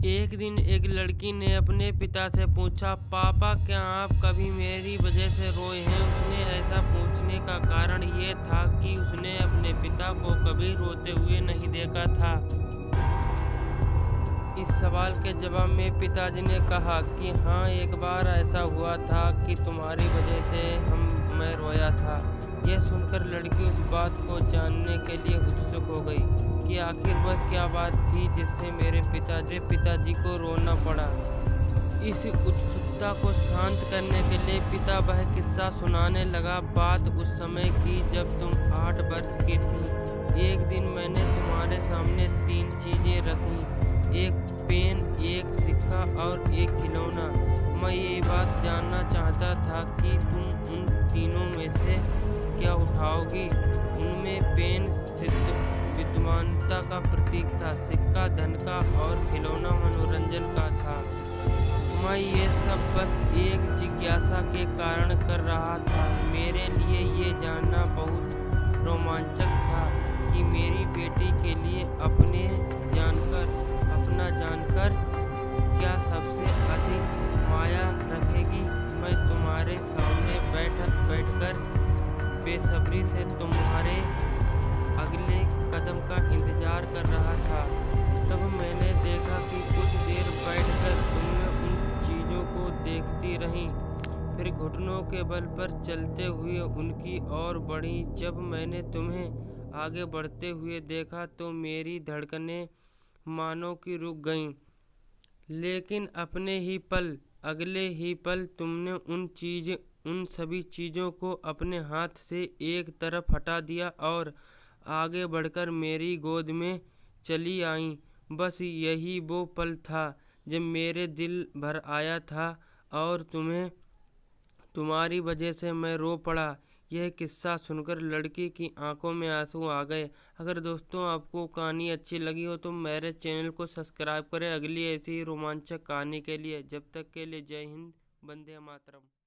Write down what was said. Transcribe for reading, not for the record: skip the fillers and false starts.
एक दिन एक लड़की ने अपने पिता से पूछा, पापा क्या आप कभी मेरी वजह से रोए हैं? उसने ऐसा पूछने का कारण ये था कि उसने अपने पिता को कभी रोते हुए नहीं देखा था। इस सवाल के जवाब में पिताजी ने कहा कि हाँ, एक बार ऐसा हुआ था कि तुम्हारी वजह से मैं रोया था। यह सुनकर लड़की उस बात को जानने के लिए उत्सुक हो गई कि आखिर वह क्या बात थी जिससे मेरे पिताजी को रोना पड़ा। इस उत्सुकता को शांत करने के लिए पिता वह किस्सा सुनाने लगा। बात उस समय की जब तुम 8 वर्ष की थी। एक दिन मैंने तुम्हारे सामने 3 चीजें रखी, एक पेन, एक सिक्का और एक खिलौना। मैं ये बात जानना चाहता था कि तुम उन तीनों में से क्या उठाओगी। उनमें पेन विद्वानता का प्रतीक था, सिक्का धन का और खिलौना मनोरंजन का था। मैं ये सब बस एक जिज्ञासा के कारण कर रहा था। मेरे लिए ये जानना बहुत रोमांचक था कि मेरी बेटी के लिए अपना जानकर क्या सबसे अधिक माया रखेगी। मैं तुम्हारे सामने बैठकर बेसब्री से तुम्हारे अगले कदम का इंतजार कर रहा था। तब मैंने देखा कि कुछ देर बैठकर तुमने उन चीज़ों को देखती रहीं, फिर घुटनों के बल पर चलते हुए उनकी ओर बढ़ी। जब मैंने तुम्हें आगे बढ़ते हुए देखा तो मेरी धड़कनें मानो कि रुक गईं। लेकिन अगले ही पल तुमने उन सभी चीज़ों को अपने हाथ से एक तरफ हटा दिया और आगे बढ़कर मेरी गोद में चली आईं। बस यही वो पल था जब मेरे दिल भर आया था और तुम्हारी वजह से मैं रो पड़ा। यह किस्सा सुनकर लड़की की आंखों में आंसू आ गए। अगर दोस्तों आपको कहानी अच्छी लगी हो तो मेरे चैनल को सब्सक्राइब करें अगली ऐसी ही रोमांचक कहानी के लिए। जब तक के लिए जय हिंद, वंदे मातरम।